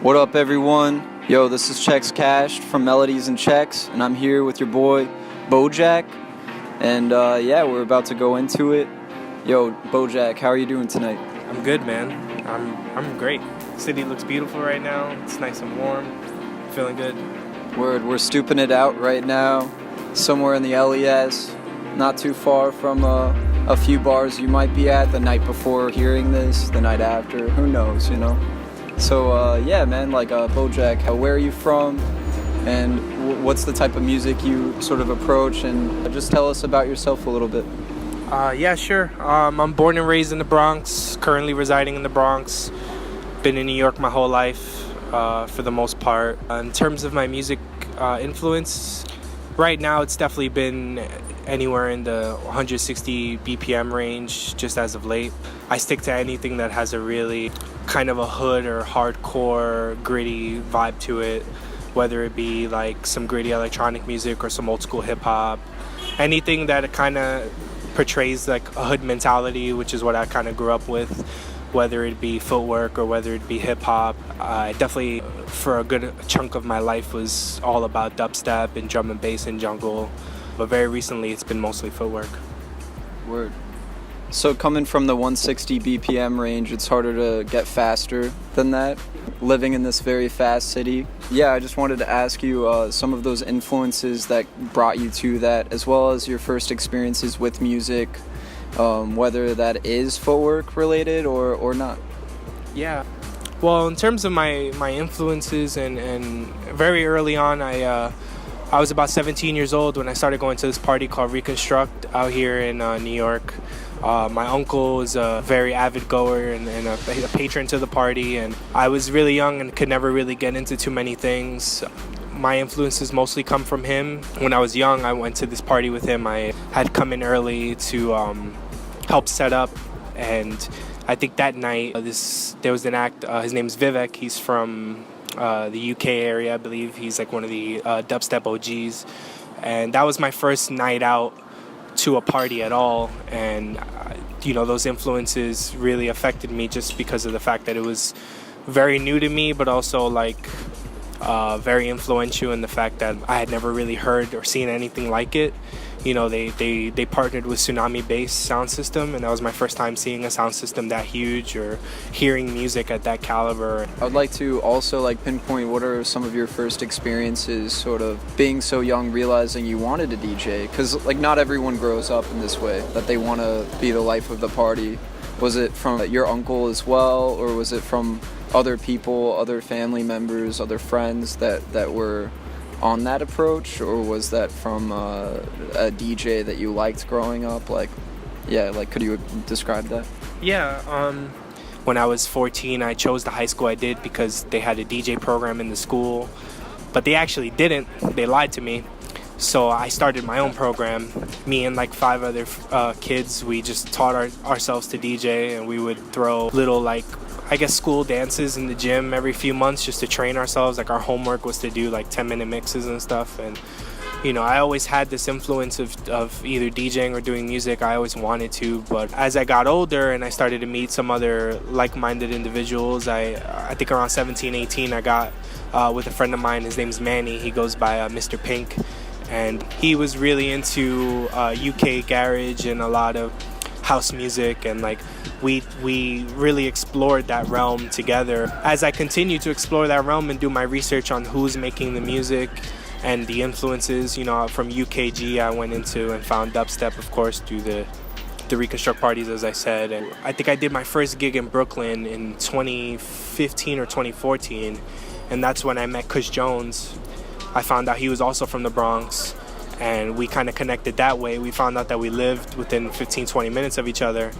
What up, everyone? Yo, this is Checks Cashed from Melodies and Checks, and I'm here with your boy, Bojaq. And yeah, we're about to go into it. Yo, Bojaq, how are you doing tonight? I'm good, man. I'm great. The city looks beautiful right now. It's nice and warm. Feeling good. We're stooping it out right now, somewhere in the LES, not too far from a few bars you might be at the night before hearing this, the night after, who knows, you know? So yeah, man, like Bojaq, where are you from, and what's the type of music you sort of approach, and just tell us about yourself a little bit. Yeah, sure. I'm born and raised in the Bronx, currently residing in the Bronx. Been in New York my whole life, for the most part. In terms of my music influence, right now it's definitely been anywhere in the 160 BPM range just as of late. I stick to anything that has a really kind of a hood or hardcore gritty vibe to it, whether it be like some gritty electronic music or some old school hip hop. Anything that kind of portrays like a hood mentality, which is what I kind of grew up with, whether it be footwork or whether it be hip hop. I definitely, for a good chunk of my life, was all about dubstep and drum and bass and jungle. But very recently, it's been mostly footwork. Word. So coming from the 160 BPM range, it's harder to get faster than that, living in this very fast city. Yeah, I just wanted to ask you some of those influences that brought you to that, as well as your first experiences with music, whether that is footwork related or not. Yeah. Well, in terms of my influences, and very early on, I was about 17 years old when I started going to this party called Reconstruct out here in New York. My uncle was a very avid goer and a patron to the party, and I was really young and could never really get into too many things. My influences mostly come from him. When I was young, I went to this party with him. I had come in early to help set up, and I think that night there was an act. His name's Vivek. He's from the UK area, I believe. He's like one of the dubstep OGs, and that was my first night out to a party at all. And you know, those influences really affected me just because of the fact that it was very new to me, but also like very influential in the fact that I had never really heard or seen anything like it. You know, they partnered with Tsunami Bass sound system, and that was my first time seeing a sound system that huge or hearing music at that caliber. I would like to also like pinpoint what are some of your first experiences sort of being so young, realizing you wanted to DJ, because like not everyone grows up in this way, that they want to be the life of the party. Was it from your uncle as well, or was it from other people, other family members, other friends that were on that approach, or was that from a DJ that you liked growing up? Like, yeah, like could you describe that? Yeah, when I was 14, I chose the high school I did because they had a DJ program in the school, but they actually didn't. They lied to me. So I started my own program. Me and like 5 other kids, we just taught ourselves to DJ, and we would throw little like, I guess, school dances in the gym every few months just to train ourselves. Like our homework was to do like 10-minute mixes and stuff. And you know, I always had this influence of either DJing or doing music. I always wanted to, but as I got older and I started to meet some other like-minded individuals, I think around 17, 18, I got with a friend of mine. His name's Manny. He goes by Mr. Pink, and he was really into UK garage and a lot of house music, and like we really explored that realm together. As I continued to explore that realm and do my research on who's making the music and the influences, you know, from UKG I went into and found dubstep, of course, through the Reconstruct parties, as I said. And I think I did my first gig in Brooklyn in 2015 or 2014, and that's when I met Kush Jones. I found out he was also from the Bronx, and we kind of connected that way. We found out that we lived within 15-20 minutes of each other.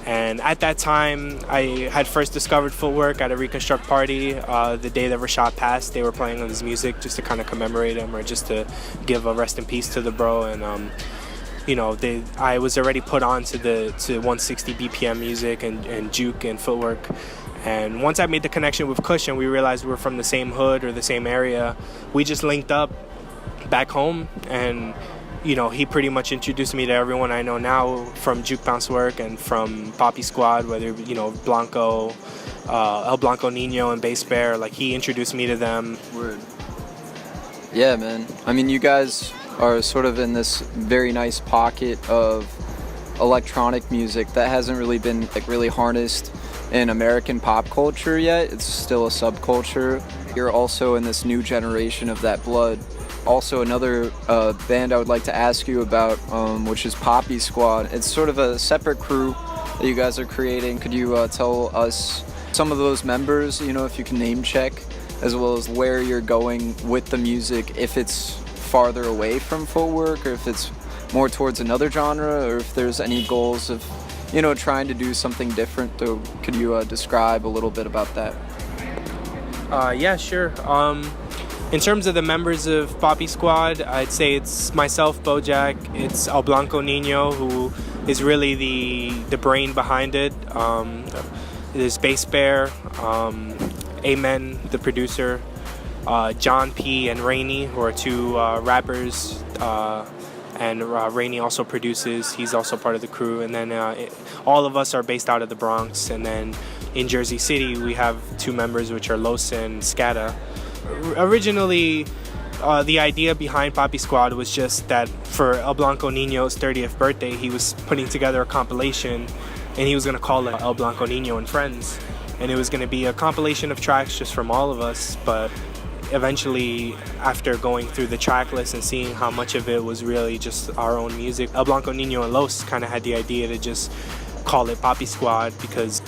And at that time, I had first discovered footwork at a Reconstruct party. The day that Rashad passed, they were playing his music just to kind of commemorate him, or just to give a rest in peace to the bro. And you know, I was already put on to 160 BPM music and juke and footwork. And once I made the connection with Kush and we realized we were from the same hood or the same area, we just linked up back home, and you know, he pretty much introduced me to everyone I know now from Juke Bounce work and from Poppy Squad, whether, you know, Blanco, El Blanco Nino and Bass Bear. Like, he introduced me to them. Word. Yeah, man. I mean, you guys are sort of in this very nice pocket of electronic music that hasn't really been like really harnessed in American pop culture yet. It's still a subculture. You're also in this new generation of that blood. Also, another band I would like to ask you about, which is Poppy Squad. It's sort of a separate crew that you guys are creating. Could you tell us some of those members, you know, if you can name check, as well as where you're going with the music, if it's farther away from footwork, or if it's more towards another genre, or if there's any goals of, you know, trying to do something different? So could you describe a little bit about that? Yeah, sure. In terms of the members of Poppy Squad, I'd say it's myself, Bojaq. It's El Blanco Nino, who is really the brain behind it. There's Bass Bear, Amen, the producer, John P. and Rainey, who are two rappers, and Rainey also produces. He's also part of the crew. And then all of us are based out of the Bronx. And then in Jersey City, we have two members, which are Los and Scata. Originally, the idea behind Poppy Squad was just that for El Blanco Nino's 30th birthday, he was putting together a compilation, and he was going to call it El Blanco Nino and Friends. And it was going to be a compilation of tracks just from all of us. But eventually, after going through the track list and seeing how much of it was really just our own music, El Blanco Nino and Los kind of had the idea to just call it Poppy Squad, because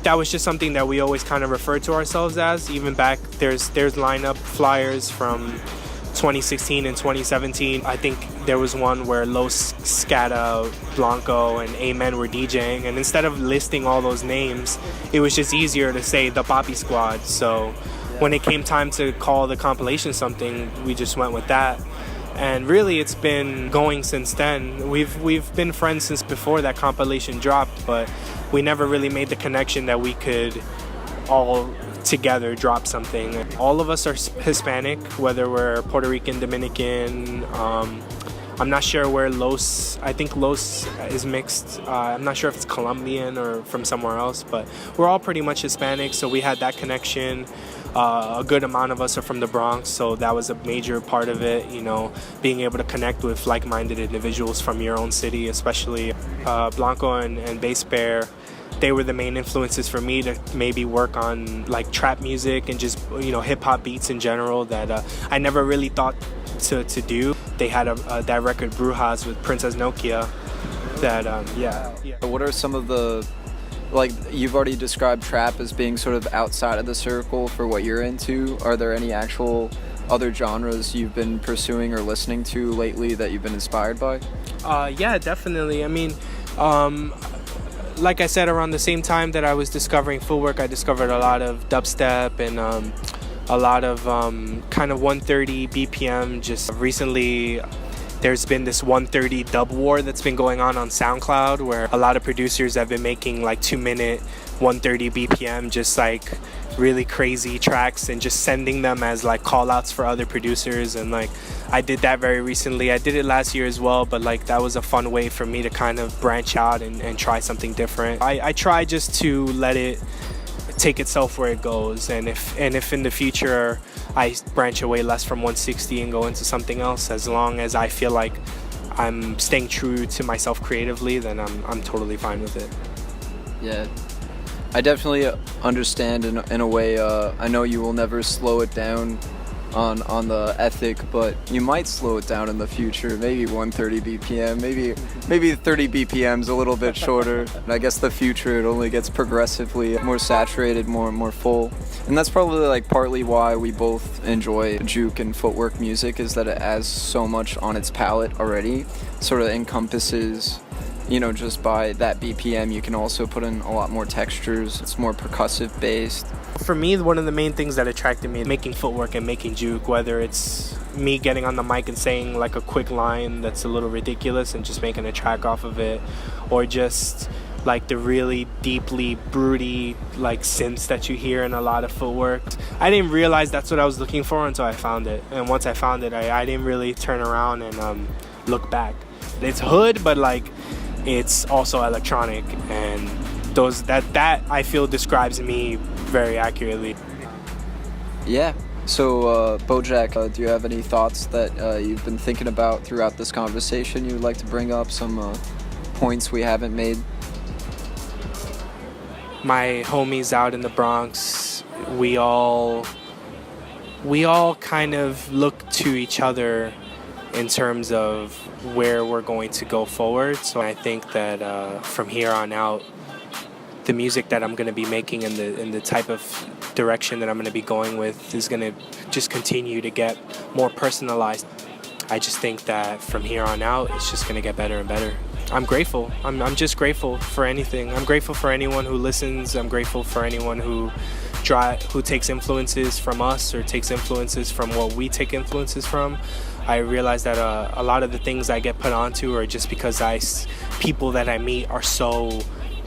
that was just something that we always kind of referred to ourselves as. Even back, there's lineup flyers from 2016 and 2017. I think there was one where Los, Scata, Blanco, and Amen were DJing, and instead of listing all those names, it was just easier to say the Poppy Squad. So when it came time to call the compilation something, we just went with that. And really, it's been going since then. We've been friends since before that compilation dropped, but we never really made the connection that we could all together drop something. All of us are Hispanic, whether we're Puerto Rican, Dominican. I'm not sure where Los, I think Los is mixed. I'm not sure if it's Colombian or from somewhere else, but we're all pretty much Hispanic, so we had that connection. A good amount of us are from the Bronx, so that was a major part of it, you know, being able to connect with like-minded individuals from your own city, especially Blanco and Bass Bear. They were the main influences for me to maybe work on like trap music and just, you know, hip-hop beats in general that I never really thought to do. They had that record Brujas with Princess Nokia that, yeah. What are some of the, like, you've already described trap as being sort of outside of the circle for what you're into. Are there any actual other genres you've been pursuing or listening to lately that you've been inspired by? Yeah, definitely. I mean, like I said, around the same time that I was discovering footwork, I discovered a lot of dubstep and a lot of kind of 130 BPM. Just recently, there's been this 130 dub war that's been going on SoundCloud, where a lot of producers have been making like 2-minute 130 BPM, just like really crazy tracks, and just sending them as like call outs for other producers. And like I did that very recently. I did it last year as well, but like that was a fun way for me to kind of branch out and try something different. I try just to let it take itself where it goes, and if in the future I branch away less from 160 and go into something else, as long as I feel like I'm staying true to myself creatively, then I'm totally fine with it. Yeah, I definitely understand in a way. I know you will never slow it down on the ethic, but you might slow it down in the future. Maybe 130 BPM, maybe 30 BPM's a little bit shorter. And I guess the future, it only gets progressively more saturated, more full. And that's probably like partly why we both enjoy juke and footwork music, is that it has so much on its palette already. Sort of encompasses, you know, just by that BPM, you can also put in a lot more textures. It's more percussive based. For me, one of the main things that attracted me making footwork and making juke, whether it's me getting on the mic and saying like a quick line that's a little ridiculous and just making a track off of it, or just like the really deeply broody like synths that you hear in a lot of footwork. I didn't realize that's what I was looking for until I found it, and once I found it, I didn't really turn around and look back. It's hood, but like it's also electronic, and that I feel describes me very accurately. Yeah. So, Bojaq, do you have any thoughts that you've been thinking about throughout this conversation you would like to bring up? Some points we haven't made? My homies out in the Bronx, we all kind of look to each other in terms of where we're going to go forward. So I think that from here on out, the music that I'm going to be making and the type of direction that I'm going to be going with is going to just continue to get more personalized. I just think that from here on out, it's just going to get better and better. I'm grateful. I'm just grateful for anything. I'm grateful for anyone who listens. I'm grateful for anyone who takes influences from us or takes influences from what we take influences from. I realize that a lot of the things I get put onto are just because people that I meet are so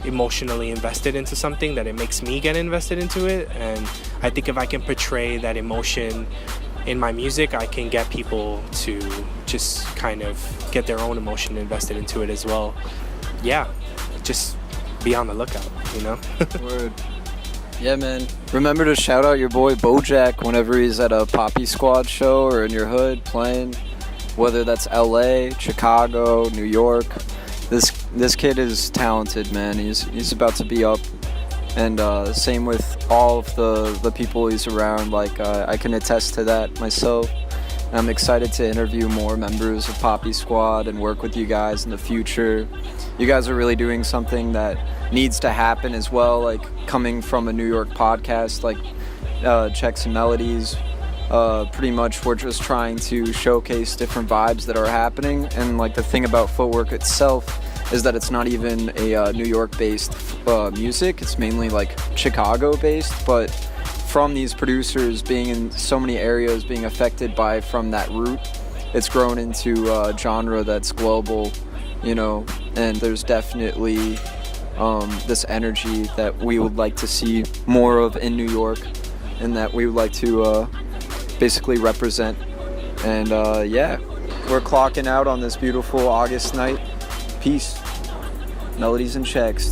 emotionally invested into something that it makes me get invested into it. And I think if I can portray that emotion in my music, I can get people to just kind of get their own emotion invested into it as well. Yeah, just be on the lookout, you know? Word. Yeah, man. Remember to shout out your boy Bojaq whenever he's at a Poppy Squad show or in your hood playing, whether that's LA, Chicago, New York. This kid is talented, man. He's about to be up, and same with all of the people he's around. Like I can attest to that myself. And I'm excited to interview more members of Poppy Squad and work with you guys in the future. You guys are really doing something that needs to happen as well. Like coming from a New York podcast, like Checks and Melodies. Pretty much we're just trying to showcase different vibes that are happening, and like the thing about Footwork itself is that it's not even a New York based music, it's mainly like Chicago based, but from these producers being in so many areas being affected from that root, it's grown into a genre that's global, you know, and there's definitely this energy that we would like to see more of in New York, and that we would like to basically represent. And yeah, we're clocking out on this beautiful August night. Peace. Melodies and Checks.